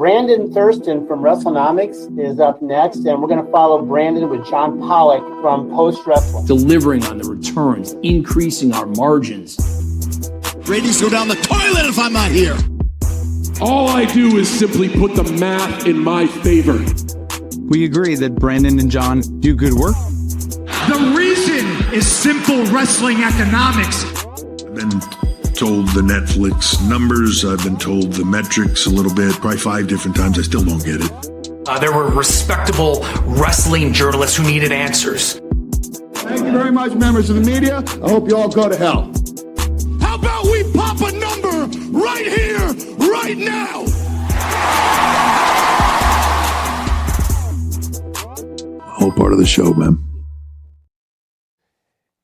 Brandon Thurston from Wrestlenomics is up next, and we're going to follow Brandon with John Pollock from Post Wrestling. Delivering on the returns, increasing our margins. Ratings go down the toilet if I'm not here. All I do is simply put the math in my favor. We agree that Brandon and John do good work. The reason is simple wrestling economics. I've been told the Netflix numbers. I've been told the metrics a little bit, probably 5 different times. I still don't get it. There were respectable wrestling journalists who needed answers. Thank you very much, members of the media. I hope you all go to hell. How about we pop a number right here, right now? Whole part of the show, man.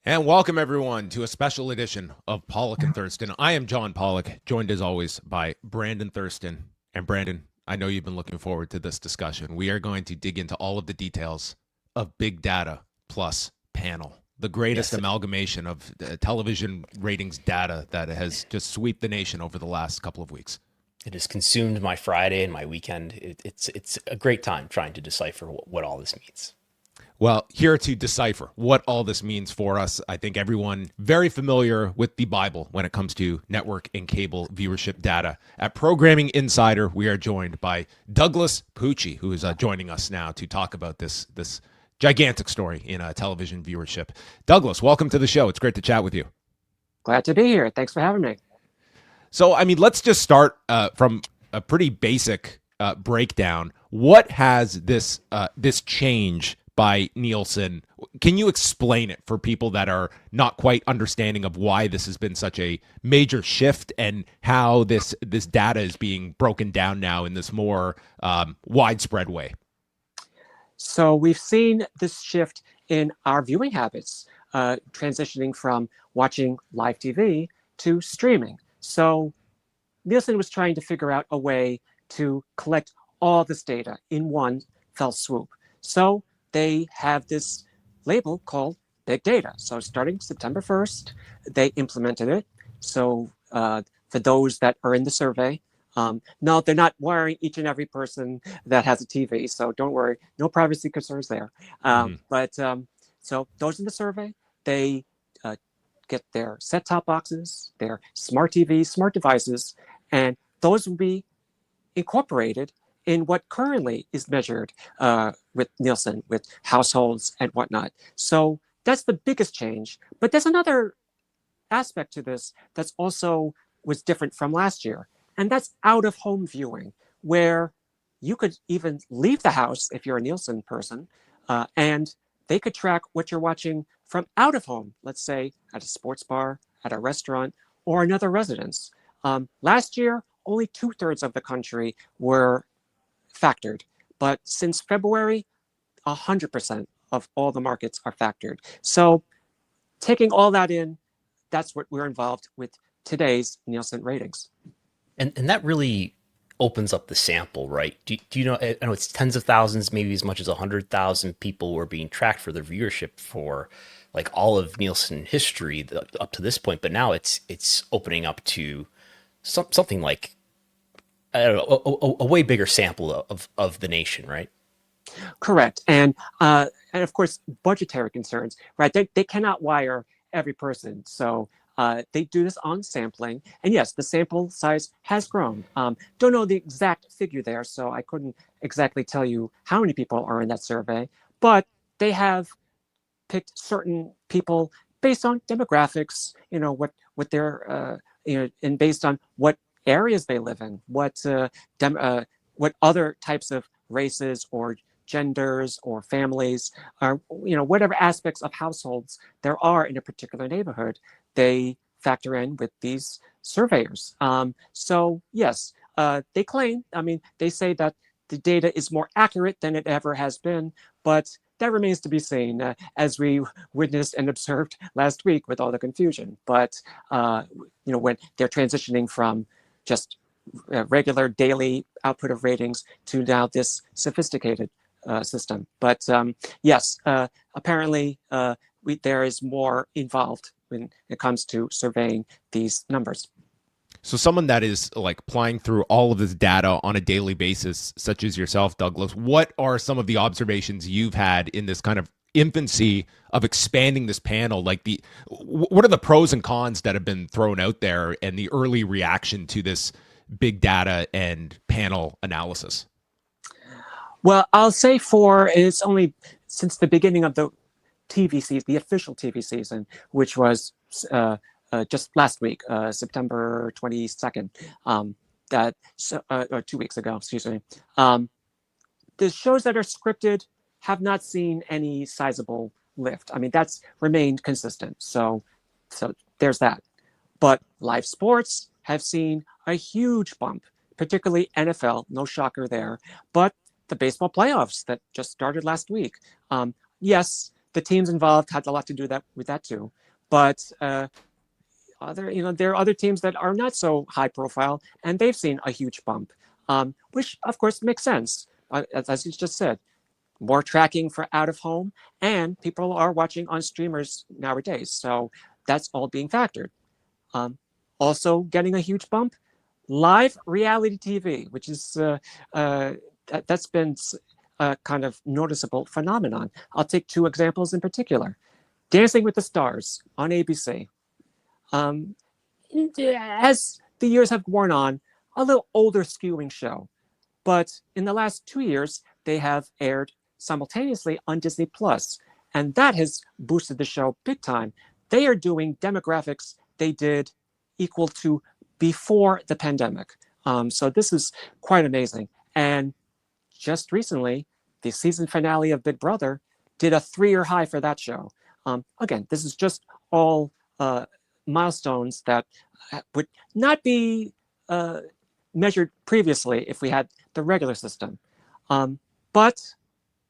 And welcome, everyone, to a special edition of Pollock and Thurston. I am John Pollock, joined as always by Brandon Thurston. And Brandon, I know you've been looking forward to this discussion. We are going to dig into all of the details of Big Data plus Panel, the greatest amalgamation of television ratings data that has just swept the nation over the last couple of weeks. It has consumed my Friday and my weekend. It's a great time trying to decipher what all this means. Well, here to decipher what all this means for us, I think everyone very familiar with the Bible when it comes to network and cable viewership data. At Programming Insider, we are joined by Douglas Pucci, who is joining us now to talk about this gigantic story in television viewership. Douglas, welcome to the show. It's great to chat with you. Glad to be here. Thanks for having me. So, I mean, let's just start from a pretty basic breakdown. What has this change by Nielsen? Can you explain it for people that are not quite understanding of why this has been such a major shift and how this data is being broken down now in this more widespread way? So we've seen this shift in our viewing habits, transitioning from watching live TV to streaming. So Nielsen was trying to figure out a way to collect all this data in one fell swoop. So they have this label called Big Data. So starting September 1st, they implemented it. So for those that are in the survey, no, they're not wiring each and every person that has a TV. So don't worry, no privacy concerns there. But so those in the survey, they get their set-top boxes, their smart TVs, smart devices, and those will be incorporated in what currently is measured with Nielsen, with households and whatnot. So that's the biggest change. But there's another aspect to this that's also was different from last year, and that's out-of-home viewing, where you could even leave the house if you're a Nielsen person, and they could track what you're watching from out of home, let's say at a sports bar, at a restaurant, or another residence. Last year, only 2/3 of the country were factored, but since February, 100% of all the markets are factored. So taking all that in, that's what we're involved with today's Nielsen ratings. And that really opens up the sample, right? Do you know, I know it's tens of thousands, maybe as much as 100,000 people were being tracked for their viewership for like all of Nielsen history up to this point, but now it's opening up to something like, I don't know, a way bigger sample of the nation, right? Correct. And of course, budgetary concerns, right? They cannot wire every person. So they do this on sampling. And yes, the sample size has grown. Don't know the exact figure there, so I couldn't exactly tell you how many people are in that survey, but they have picked certain people based on demographics, what they're, and based on what areas they live in, what other types of races or genders or families, or whatever aspects of households there are in a particular neighborhood, they factor in with these surveyors. So yes, they claim, they say that the data is more accurate than it ever has been, but that remains to be seen, as we witnessed and observed last week with all the confusion. But when they're transitioning from just regular daily output of ratings to now this sophisticated system. But yes, apparently there is more involved when it comes to surveying these numbers. So someone that is like plying through all of this data on a daily basis, such as yourself, Douglas, what are some of the observations you've had in this kind of infancy of expanding this panel? Like what are the pros and cons that have been thrown out there and the early reaction to this big data and panel analysis? Well, I'll say it's only since the beginning of the TV season, the official TV season, which was just last week, September 22nd, or 2 weeks ago, excuse me. The shows that are scripted have not seen any sizable lift. I mean, that's remained consistent. So there's that. But live sports have seen a huge bump, particularly NFL, no shocker there. But the baseball playoffs that just started last week. Yes, the teams involved had a lot to do with that too. But there are other teams that are not so high profile, and they've seen a huge bump, which of course makes sense. As you just said, more tracking for out of home, and people are watching on streamers nowadays. So that's all being factored. Also getting a huge bump, live reality TV, which is that's been a kind of noticeable phenomenon. I'll take two examples in particular. Dancing with the Stars on ABC. As the years have worn on, a little older skewing show. But in the last 2 years, they have aired simultaneously on Disney Plus, and that has boosted the show big time. They are doing demographics they did equal to before the pandemic. So this is quite amazing. And just recently, the season finale of Big Brother did a 3-year high for that show. Again, this is just all milestones that would not be measured previously if we had the regular system. But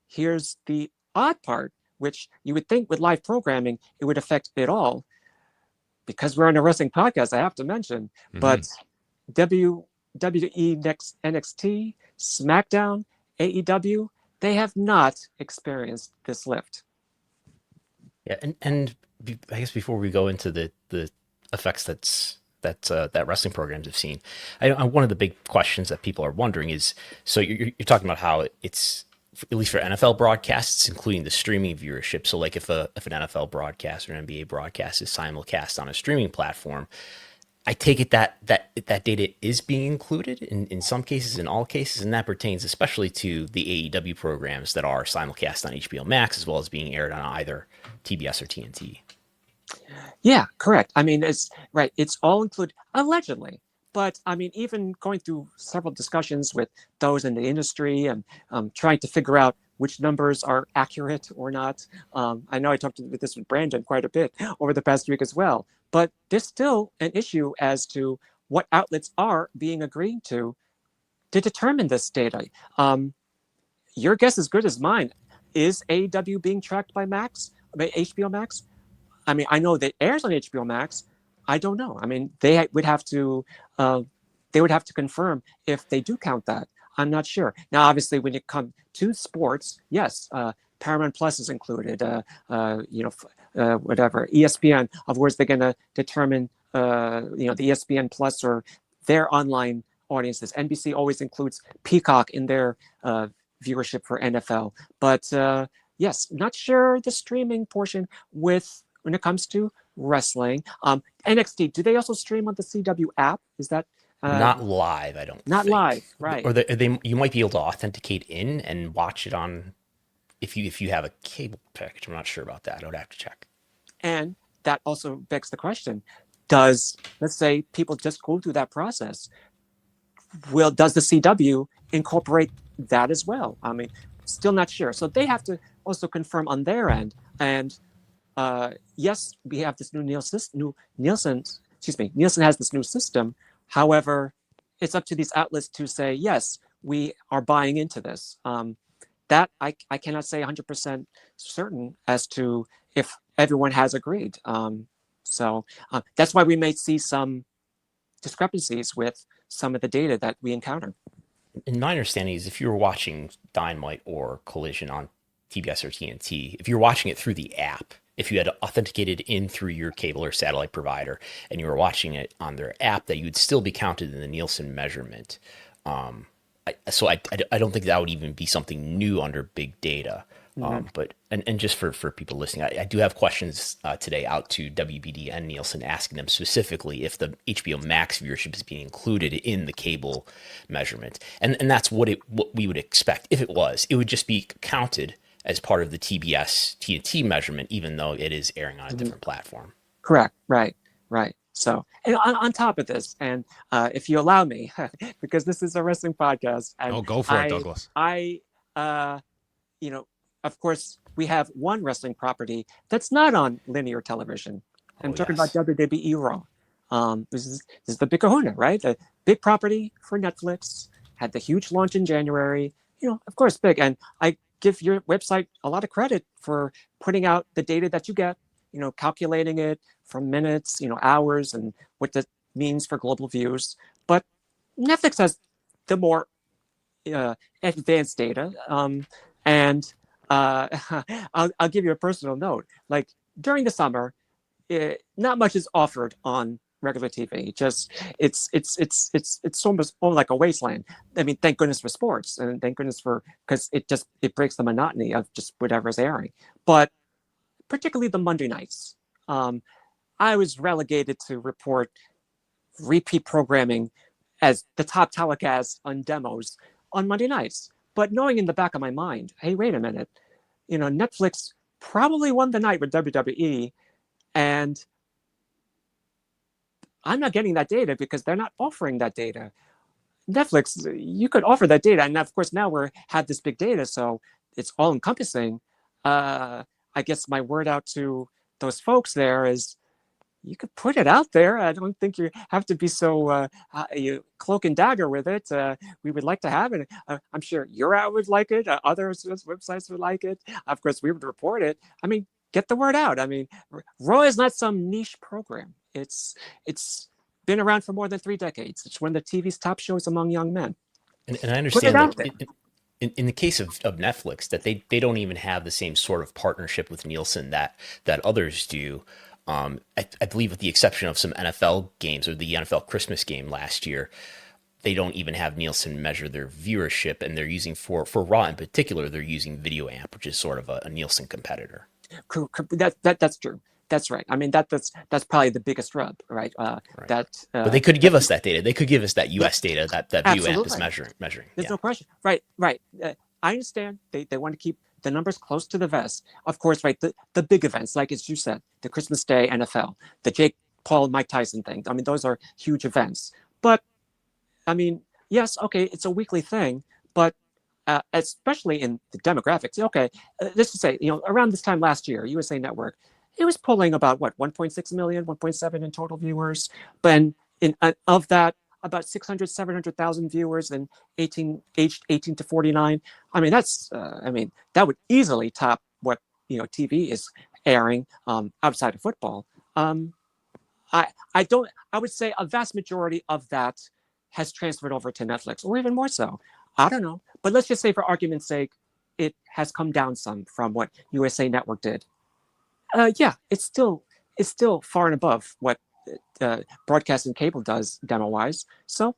here's the odd part, which you would think with live programming, it would affect it all. Because we're on a wrestling podcast, I have to mention, but WWE next NXT, SmackDown, AEW, they have not experienced this lift. Yeah, and I guess before we go into the effects that wrestling programs have seen, one of the big questions that people are wondering is, so you're talking about how it's, at least for NFL broadcasts, including the streaming viewership. So like if an NFL broadcast or an NBA broadcast is simulcast on a streaming platform, I take it that data is being included in some cases, in all cases, and that pertains especially to the AEW programs that are simulcast on HBO Max as well as being aired on either TBS or TNT. Yeah, correct. I mean, it's right. It's all included, allegedly. But I mean, even going through several discussions with those in the industry and trying to figure out which numbers are accurate or not. I know I talked with this with Brandon quite a bit over the past week as well. But there's still an issue as to what outlets are being agreed to determine this data. Your guess is as good as mine. Is AEW being tracked by HBO Max? I mean, I know that it airs on HBO Max. I don't know. I mean, they would have to confirm if they do count that. I'm not sure. Now, obviously, when it comes to sports, yes, Paramount Plus is included. Whatever ESPN. Of course, they're going to determine, the ESPN Plus or their online audiences. NBC always includes Peacock in their viewership for NFL. But yes, not sure the streaming portion when it comes to wrestling. NXT, do they also stream on the CW app? Is that not live? I don't. Not think. Live, right? Or they you might be able to authenticate in and watch it on if you have a cable package. I'm not sure about that. I would have to check. And that also begs the question: let's say people just go through that process? Does the CW incorporate that as well? I mean, still not sure. So they have to also confirm on their end. And yes, we have this new Nielsen. Nielsen has this new system. However, it's up to these outlets to say, yes, we are buying into this. That I cannot say 100% certain as to if everyone has agreed. So that's why we may see some discrepancies with some of the data that we encounter. And my understanding is if you were watching Dynamite or Collision on TBS or TNT, if you're watching it through the app, if you had authenticated in through your cable or satellite provider and you were watching it on their app, that you would still be counted in the Nielsen measurement. So I don't think that would even be something new under big data. But just for people listening, I do have questions today out to WBD and Nielsen, asking them specifically if the HBO Max viewership is being included in the cable measurement, and that's what we would expect if it was. It would just be counted as part of the TBS TNT measurement, even though it is airing on a different platform. Correct. Right. So, and on top of this, and if you allow me, because this is a wrestling podcast, and go for it, Douglas. Of course, we have one wrestling property that's not on linear television. I'm talking about WWE Raw. This is the big kahuna, right? The big property for Netflix, had the huge launch in January. Of course, big. And I give your website a lot of credit for putting out the data that you get, calculating it from minutes, hours, and what that means for global views. But Netflix has the more advanced data. I'll give you a personal note. Like during the summer, not much is offered on regular TV. Just it's almost like a wasteland. I mean, thank goodness for sports, and thank goodness because it breaks the monotony of just whatever's airing. But particularly the Monday nights, I was relegated to report repeat programming as the top telecast on demos on Monday nights. But knowing in the back of my mind, hey, wait a minute, Netflix probably won the night with WWE, and I'm not getting that data because they're not offering that data. Netflix, you could offer that data, and of course now we have this big data, so it's all encompassing. I guess my word out to those folks there is, you could put it out there. I don't think you have to be so you cloak and dagger with it. We would like to have it. I'm sure your ad would like it. Other websites would like it. Of course, we would report it. I mean, get the word out. I mean, Raw is not some niche program. It's been around for more than 3 decades. It's one of the TV's top shows among young men. And I understand that in the case of Netflix, that they don't even have the same sort of partnership with Nielsen that others do. I believe with the exception of some NFL games or the NFL Christmas game last year, they don't even have Nielsen measure their viewership, and they're using for Raw in particular, they're using Video Amp, which is sort of a Nielsen competitor. That's true. That's right. I mean, that's probably the biggest rub, right? Right. But they could give us that data. They could give us that U.S. data that Video Amp is measuring. There's no question. Right. I understand they want to keep the numbers close to the vest. Of course, right, the big events, like as you said, the Christmas Day NFL, the Jake Paul, Mike Tyson thing. I mean, those are huge events. But, I mean, yes, okay, it's a weekly thing, but especially in the demographics, okay, let's just say, around this time last year, USA Network, it was pulling about, 1.6 million, 1.7 in total viewers. But of that, about 600, 700,000 viewers and aged 18 to 49. I mean, that would easily top what, TV is airing outside of football. I would say a vast majority of that has transferred over to Netflix, or even more so. I don't know. But let's just say for argument's sake, it has come down some from what USA Network did. Yeah, it's still far and above what broadcast and cable does demo-wise. So,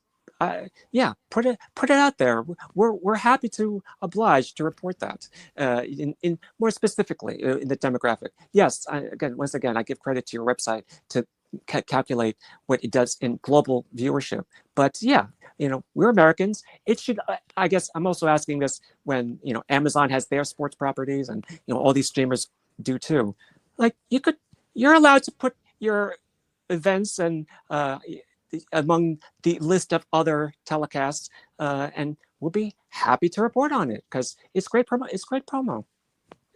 yeah, put it out there. We're happy to oblige to report that in more specifically in the demographic. Yes, once again, I give credit to your website to calculate what it does in global viewership. But yeah, we're Americans. It should. I guess I'm also asking this when Amazon has their sports properties, and all these streamers do too. Like you're allowed to put your events and among the list of other telecasts, and we'll be happy to report on it because it's great promo. It's great promo.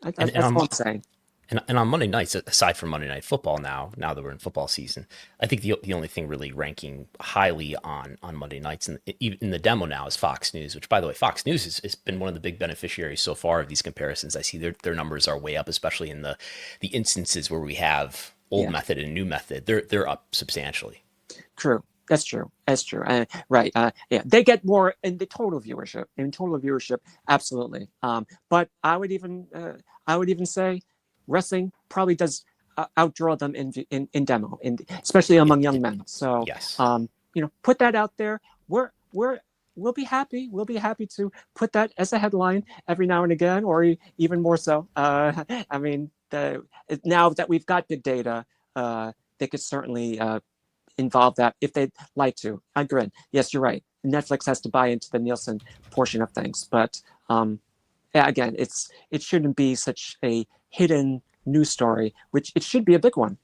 That's all I'm saying. And on Monday nights, aside from Monday Night Football, now that we're in football season, I think the only thing really ranking highly on Monday nights in the demo now is Fox News, which, by the way, Fox News has been one of the big beneficiaries so far of these comparisons. I see their numbers are way up, especially in the instances where we have old method and new method. They're up substantially. True. That's true. Right. Yeah, they get more in the total viewership. Absolutely. But I would even say wrestling probably does outdraw them in demo, especially among young men. So yes, put that out there. We'll be happy. We'll be happy to put that as a headline every now and again, or even more so. I mean, now that we've got big data, they could certainly involve that if they'd like to. Again, yes, you're right. Netflix has to buy into the Nielsen portion of things, but again, it shouldn't be such a hidden news story, which it should be a big one.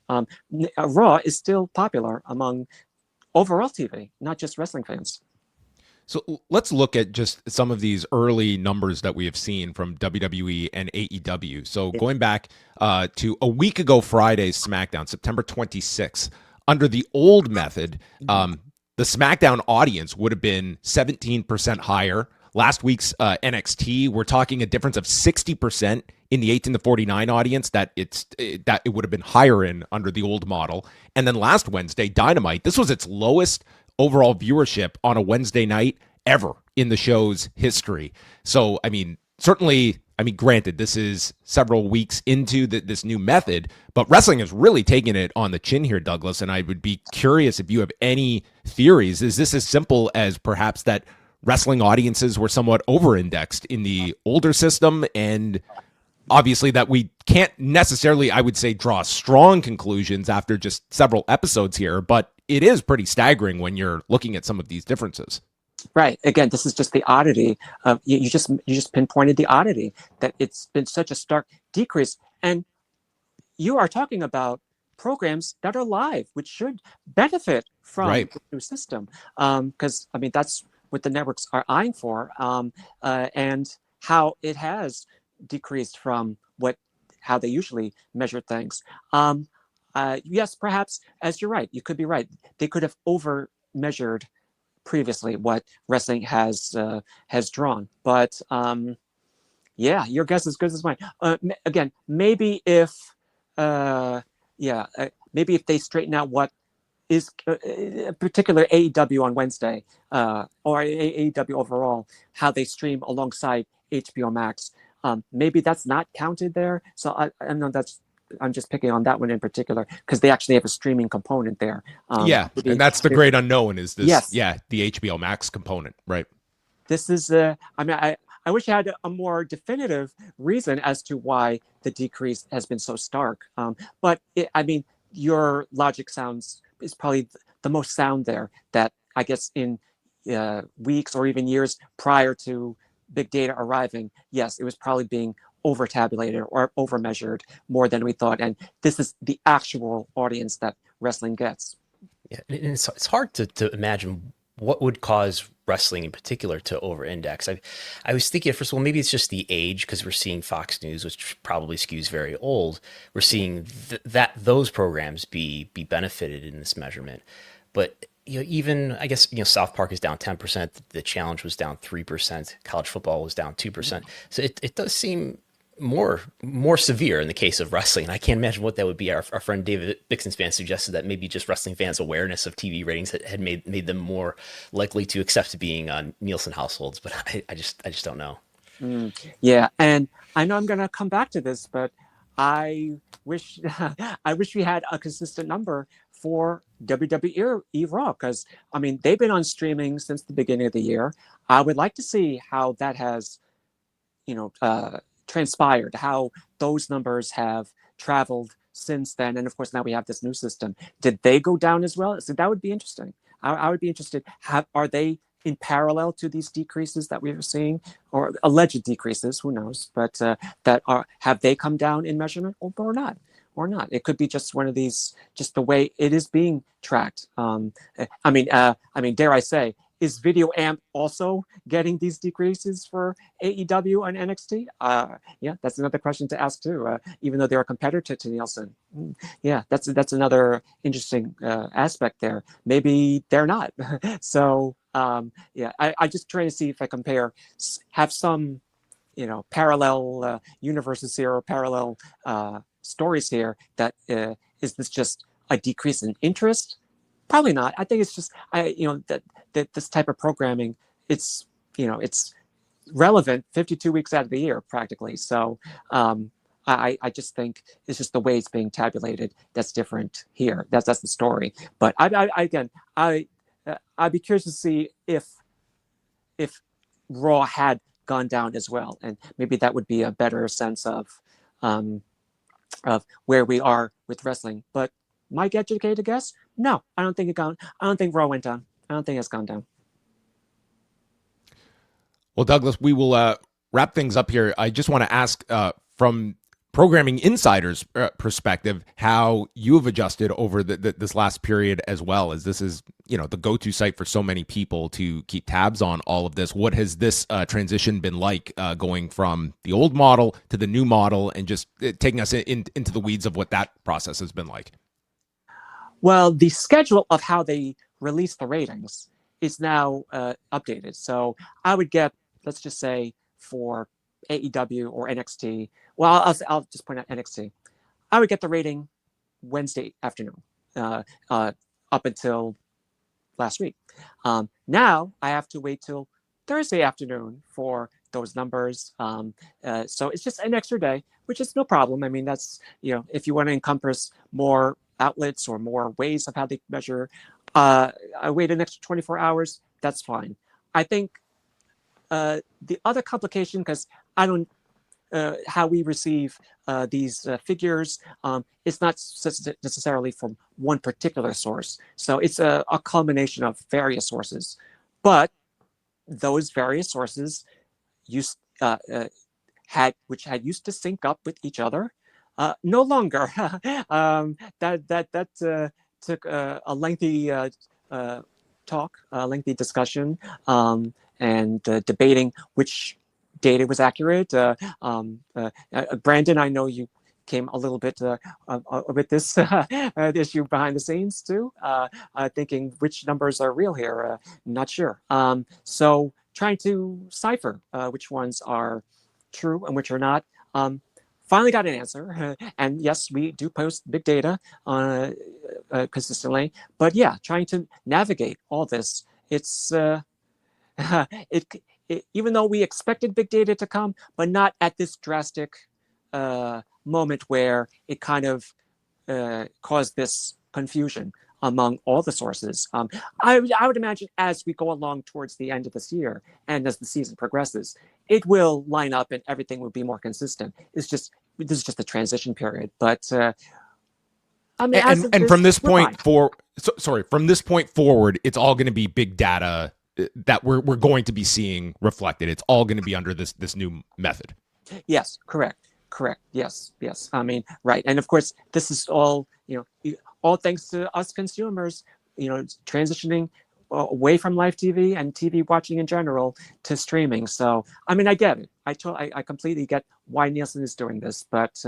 Raw is still popular among overall TV, not just wrestling fans. So let's look at just some of these early numbers that we have seen from WWE and AEW. So going back to a week ago Friday's SmackDown, September 26th, under the old method, the SmackDown audience would have been 17% higher. Last week's NXT, we're talking a difference of 60% in the 18 to 49 audience that it would have been higher in under the old model. And then last Wednesday, Dynamite, this was its lowest overall viewership on a Wednesday night ever in the show's history. So, I mean, certainly, granted, this is several weeks into this new method, but wrestling is really taking it on the chin here, Douglas. And I would be curious if you have any theories. Is this as simple as perhaps that wrestling audiences were somewhat over-indexed in the older system, and obviously that we can't necessarily, I would say, draw strong conclusions after just several episodes here, but it is pretty staggering when you're looking at some of these differences. Right. Again, this is just the oddity of you just pinpointed the oddity that it's been such a stark decrease. And you are talking about programs that are live, which should benefit from the new system. Because that's what the networks are eyeing for, and how it has decreased from how they usually measure things. Yes, perhaps, as you're right, you could be right. They could have over measured previously what wrestling has drawn, but your guess is as good as mine. Again, maybe if they straighten out what is a particular AEW on Wednesday, or AEW overall, how they stream alongside HBO Max, maybe that's not counted there. So I know I'm just picking on that one in particular because they actually have a streaming component there. And that's the great unknown is this. Yes. The HBO Max component, right? This is, I wish I had a more definitive reason as to why the decrease has been so stark. But your logic is probably the most sound there, that I guess in weeks or even years prior to big data arriving, yes, it was probably being over tabulated or over measured more than we thought, and this is the actual audience that wrestling gets. Yeah, and it's hard to imagine what would cause wrestling in particular to over index. I was thinking at first, well, maybe it's just the age, because we're seeing Fox News, which probably skews very old. We're seeing those programs be benefited in this measurement. But even I guess South Park is down 10%. The Challenge was down 3%. College football was down 2%. So it does seem more severe in the case of wrestling. I can't imagine what that would be. Our friend David Bixenspan suggested that maybe just wrestling fans' awareness of TV ratings had made them more likely to accept being on Nielsen households, but I just don't know. Yeah, and I know I'm going to come back to this, but I wish we had a consistent number for WWE Raw, because they've been on streaming since the beginning of the year. I would like to see how that has transpired, how those numbers have traveled since then, and of course now we have this new system. Did they go down as well? So that would be interesting. I would be interested. Are they in parallel to these decreases that we were seeing, or alleged decreases? Who knows? But have they come down in measurement or not? Or not? It could be just one of these, just the way it is being tracked. Dare I say, is Video Amp also getting these decreases for AEW and NXT? That's another question to ask too. Even though they're a competitor to Nielsen, that's another interesting aspect there. Maybe they're not. So I just try to see if I have some parallel universes here, or parallel stories here. That is this just a decrease in interest? Probably not. I think it's just that this type of programming, it's relevant 52 weeks out of the year practically. So I just think it's just the way it's being tabulated that's different here. That's the story. But I'd be curious to see if Raw had gone down as well, and maybe that would be a better sense of where we are with wrestling. But my educated guess, no, I don't think I don't think Raw went down. I don't think it's gone down. Well, Douglas, we will wrap things up here. I just want to ask from Programming Insider's perspective, how you have adjusted over this last period, as well as this is, the go-to site for so many people to keep tabs on all of this. What has this transition been like, going from the old model to the new model, and just taking us into the weeds of what that process has been like? Well, the schedule of how they release the ratings is now updated. So I would get, let's just say, for AEW or NXT. Well, I'll just point out NXT. I would get the rating Wednesday afternoon, up until last week. Now I have to wait till Thursday afternoon for those numbers. So it's just an extra day, which is no problem. I mean, that's, if you want to encompass more outlets or more ways of how they measure, I wait an extra 24 hours. That's fine. I think the other complication, because I don't, how we receive these figures, it's not necessarily from one particular source. So it's a culmination of various sources. But those various sources had used to sync up with each other, no longer. That took a lengthy talk, a lengthy discussion, and debating which data was accurate. Brandon, I know you came a little bit with this issue behind the scenes too, thinking which numbers are real here. Not sure. So trying to cipher which ones are true and which are not. Finally got an answer, and yes, we do post big data consistently. But yeah, trying to navigate all this, it's even though we expected big data to come, but not at this drastic moment where it kind of caused this confusion among all the sources. I would imagine as we go along towards the end of this year and as the season progresses, it will line up and everything will be more consistent. This is just a transition period. But I mean, from this point forward, it's all going to be big data that we're going to be seeing reflected. It's all going to be under this new method. Yes, correct. Yes. I mean, right. And of course, this is all, all thanks to us consumers, transitioning away from live TV and TV watching in general to streaming. So, I mean, I get it. I completely get why Nielsen is doing this, but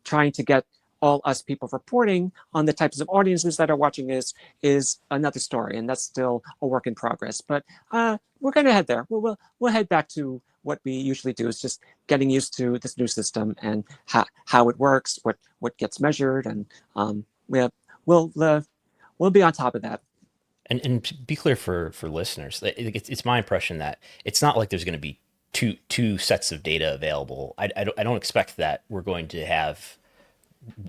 trying to get all us people reporting on the types of audiences that are watching is another story, and that's still a work in progress. But we're going to head there. We'll head back to what we usually do, is just getting used to this new system and how it works, what gets measured, and we'll be on top of that. And to be clear for listeners, it's my impression that it's not like there's going to be two sets of data available. I don't expect that we're going to have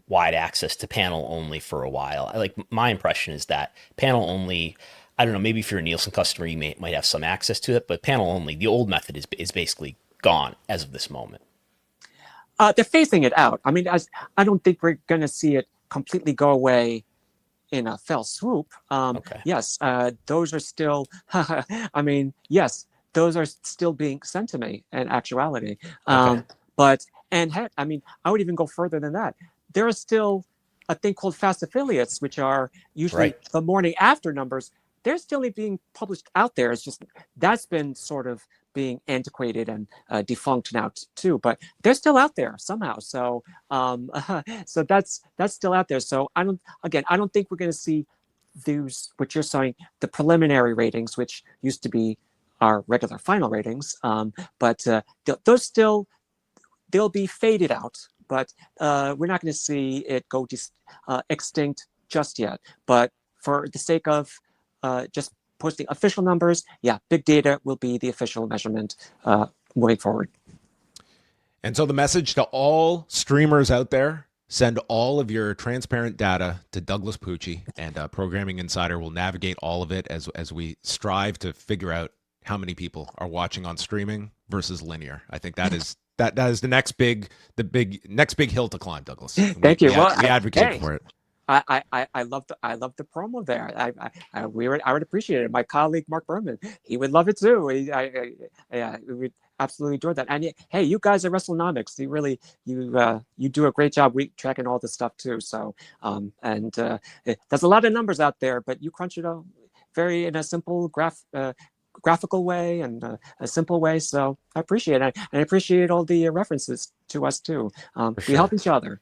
wide access to panel only for a while. My impression is that panel only, I don't know, maybe if you're a Nielsen customer, you might have some access to it, but panel only, the old method is basically gone as of this moment. They're phasing it out. I mean, I don't think we're going to see it completely go away in a fell swoop. Okay. Yes, those are still, I mean, yes, those are still being sent to me in actuality. Okay. I mean, I would even go further than that. There is still a thing called fast affiliates, which are usually the morning after numbers. They're still being published out there. It's just that's been sort of being antiquated and defunct now too, but they're still out there somehow. So so that's still out there. So I don't think we're going to see those, what you're saying, the preliminary ratings, which used to be our regular final ratings, but those still, they'll be faded out, but we're not going to see it go extinct just yet. But for the sake of just posting official numbers, yeah, big data will be the official measurement moving forward. And so the message to all streamers out there, send all of your transparent data to Douglas Pucci, and Programming Insider will navigate all of it as we strive to figure out how many people are watching on streaming versus linear. I think that is the next big hill to climb, Douglas. Thank you. We advocate for it. I love the promo there. I would appreciate it. My colleague Mark Berman, he would love it too. We would absolutely adore that. And hey, you guys at Wrestlenomics, you do a great job tracking all this stuff too. So there's a lot of numbers out there, but you crunch it all in a simple graphical way and a simple way. So I appreciate it. And I appreciate all the references to us too. We help each other.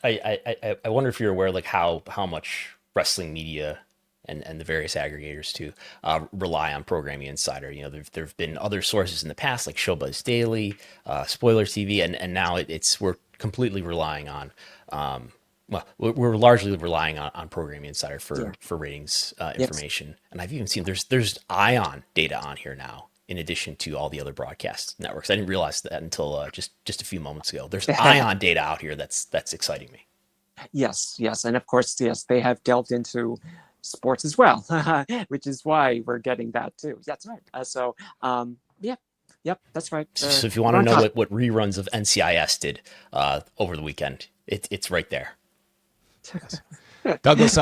I wonder if you're aware, like how much wrestling media and the various aggregators too rely on Programming Insider. You know, there've been other sources in the past like Showbuzz Daily, Spoiler TV, and now we're completely relying on. We're largely relying on Programming Insider for ratings information, and I've even seen there's Ion data on here now, in addition to all the other broadcast networks. I didn't realize that until just a few moments ago. There's Ion data out here that's exciting me. Yes, and of course, they have delved into sports as well, which is why we're getting that too. That's right. Yep, that's right. So if you want to know what reruns of NCIS did over the weekend, it's right there. Douglas,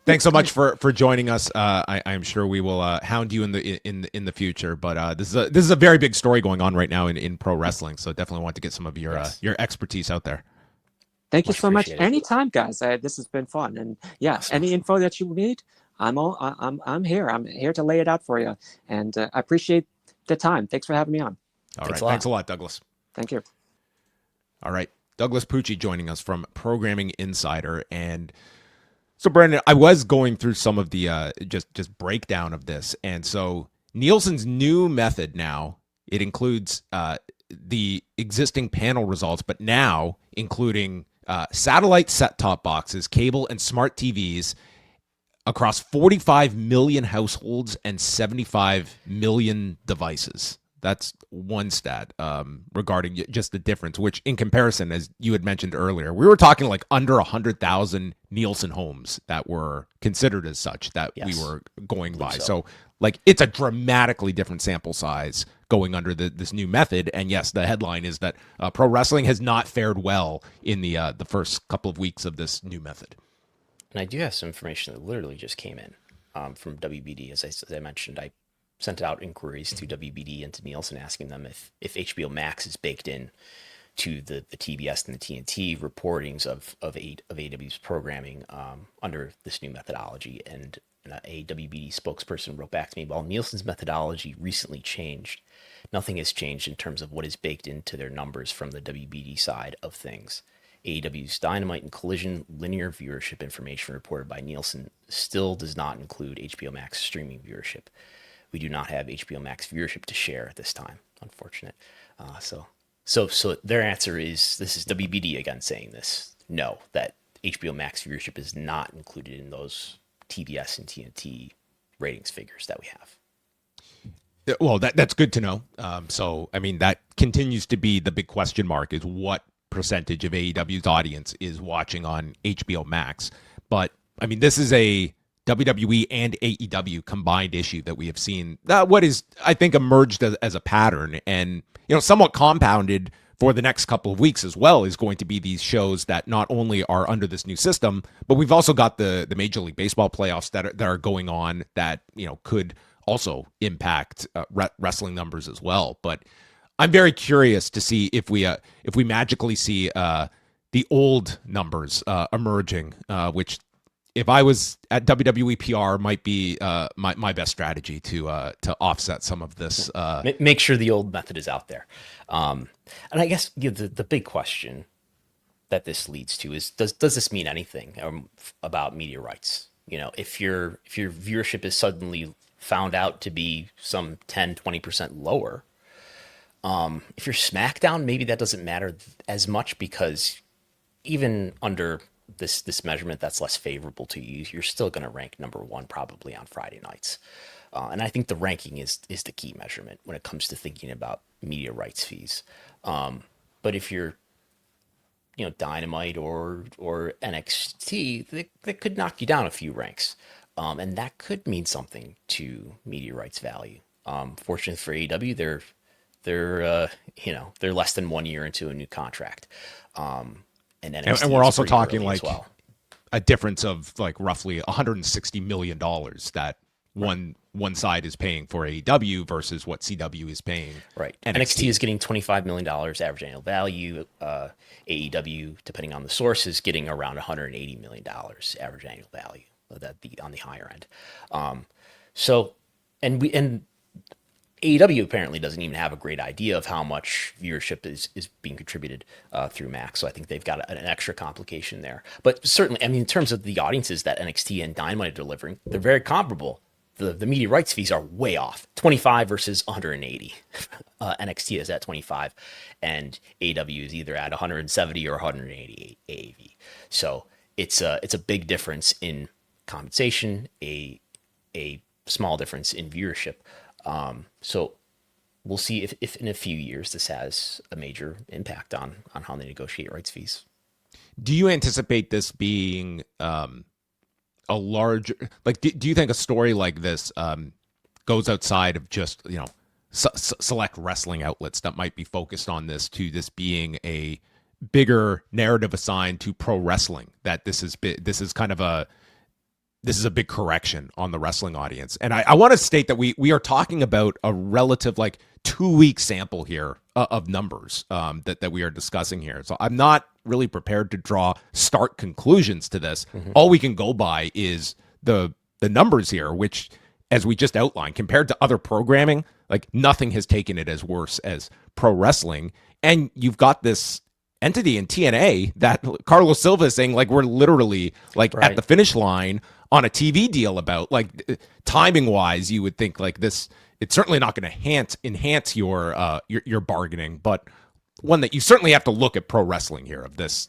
thanks so much for joining us. I'm sure we will hound you in the future. But this is a very big story going on right now in pro wrestling. So definitely want to get some of your expertise out there. Thank you so much. Anytime, guys. This has been fun. And any info that you need, I'm here. I'm here to lay it out for you. And I appreciate the time. Thanks for having me on. All right. Thanks a lot, Douglas. Thank you. All right. Douglas Pucci joining us from Programming Insider. And so, Brandon, I was going through some of the just breakdown of this. And so Nielsen's new method now, it includes the existing panel results, but now including satellite set-top boxes, cable, and smart TVs across 45 million households and 75 million devices. That's one stat regarding just the difference, which in comparison, as you had mentioned earlier, we were talking like under 100,000 Nielsen homes that were considered as such that we were going by. So like it's a dramatically different sample size going under this new method. And yes, the headline is that pro wrestling has not fared well in the first couple of weeks of this new method. And I do have some information that literally just came in from WBD. As I mentioned, I sent out inquiries to WBD and to Nielsen asking them if HBO Max is baked in to the TBS and the TNT reportings of AEW's programming under this new methodology. And a WBD spokesperson wrote back to me, while Nielsen's methodology recently changed, nothing has changed in terms of what is baked into their numbers from the WBD side of things. AEW's Dynamite and Collision linear viewership information reported by Nielsen still does not include HBO Max streaming viewership. We do not have HBO Max viewership to share at this time. Unfortunate. So their answer is, this is WBD again saying this, no, that HBO Max viewership is not included in those TBS and TNT ratings figures that we have. Well, that's good to know. So, I mean, that continues to be the big question mark, is what percentage of AEW's audience is watching on HBO Max. But, I mean, this is a WWE and AEW combined issue that we have seen, what is, I think, emerged as a pattern, and, somewhat compounded for the next couple of weeks as well, is going to be these shows that not only are under this new system, but we've also got the Major League Baseball playoffs that are going on that, could also impact wrestling numbers as well. But I'm very curious to see if we magically see the old numbers emerging, which, if I was at WWE PR, might be my best strategy to offset some of this. Make sure the old method is out there. And I guess the big question that this leads to is, does this mean anything about media rights? If your viewership is suddenly found out to be some 10, 20% lower, if you're SmackDown, maybe that doesn't matter as much, because even under this measurement that's less favorable to you, you're still going to rank number one probably on Friday nights. And I think the ranking is the key measurement when it comes to thinking about media rights fees. But if you're, Dynamite or NXT, they could knock you down a few ranks. And that could mean something to media rights value. Fortunately for AEW, they're less than 1 year into a new contract. And NXT and we're also talking like a difference of like roughly $160 million that one side is paying for AEW versus what CW is paying. Right. NXT is getting $25 million average annual value. AEW, depending on the source, is getting around $180 million average annual value on the higher end. And AEW apparently doesn't even have a great idea of how much viewership is being contributed through Max. So I think they've got an extra complication there. But certainly, I mean, in terms of the audiences that NXT and Dynamite are delivering, they're very comparable. The media rights fees are way off. 25 versus 180. NXT is at 25, and AEW is either at 170 or 180 AAV. So it's a big difference in compensation, a small difference in viewership. So we'll see if in a few years this has a major impact on how they negotiate rights fees. Do you anticipate this being a large, like, do you think a story like this goes outside of just, select wrestling outlets that might be focused on this, to this being a bigger narrative assigned to pro wrestling, that this is a big correction on the wrestling audience? And I want to state that we are talking about a relative 2-week sample here of numbers that we are discussing here. So I'm not really prepared to draw stark conclusions to this. Mm-hmm. All we can go by is the numbers here, which, as we just outlined, compared to other programming, nothing has taken it as worse as pro wrestling. And you've got this entity in TNA that Carlos Silva is saying we're literally right at the finish line on a TV deal about. Timing wise, you would think this, it's certainly not going to enhance your bargaining, but one that you certainly have to look at pro wrestling here, of this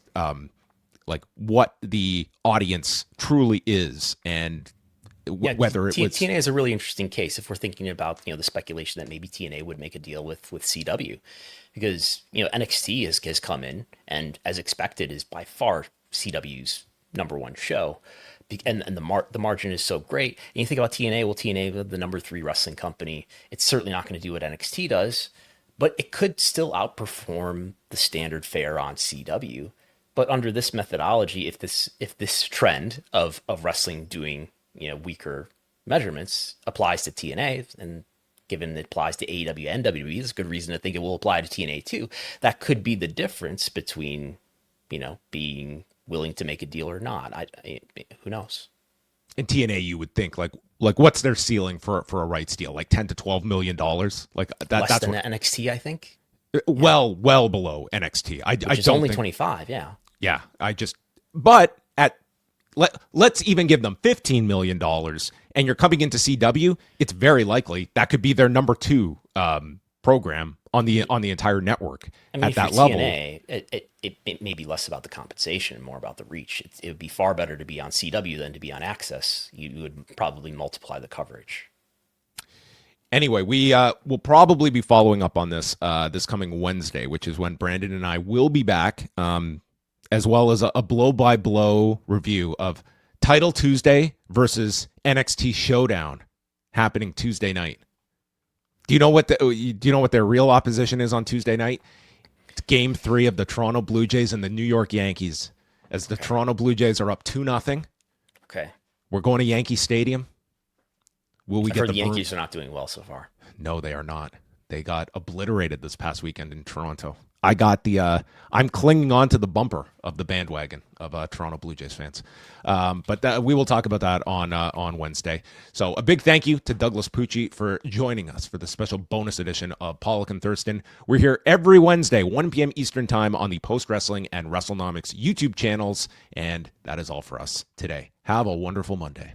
what the audience truly is, and whether it was TNA is a really interesting case if we're thinking about the speculation that maybe TNA would make a deal with CW, because NXT has come in and, as expected, is by far CW's number one show. And the margin is so great. And you think about TNA, TNA, the number 3 wrestling company, it's certainly not going to do what NXT does, but it could still outperform the standard fare on CW. But under this methodology, if this trend of wrestling doing weaker measurements applies to TNA, and given it applies to AEW and WWE, there's a good reason to think it will apply to TNA too. That could be the difference between being willing to make a deal or not. Who knows? In TNA, you would think what's their ceiling for a rights deal? $10 to $12 million? Less than NXT, I think. Well below NXT. Which is only 25. Yeah. Yeah. But let's even give them $15 million, and you're coming into CW. It's very likely that could be their number 2 program on the entire network. At that level. TNA, it may be less about the compensation and more about the reach. It would be far better to be on CW than to be on Access. You would probably multiply the coverage. Anyway, we will probably be following up on this this coming Wednesday, which is when Brandon and I will be back, as well as a blow-by-blow review of Title Tuesday versus NXT Showdown happening Tuesday night. Do you know what their real opposition is on Tuesday night? It's Game 3 of the Toronto Blue Jays and the New York Yankees, as the Toronto Blue Jays are up 2-0. Okay. We're going to Yankee Stadium. Will we I've get heard the the Yankees are not doing well so far. No, they are not. They got obliterated this past weekend in Toronto. I got I'm clinging on to the bumper of the bandwagon of Toronto Blue Jays fans. But we will talk about that on Wednesday. So a big thank you to Douglas Pucci for joining us for the special bonus edition of Pollock and Thurston. We're here every Wednesday, 1 p.m. Eastern Time on the Post Wrestling and Wrestlenomics YouTube channels. And that is all for us today. Have a wonderful Monday.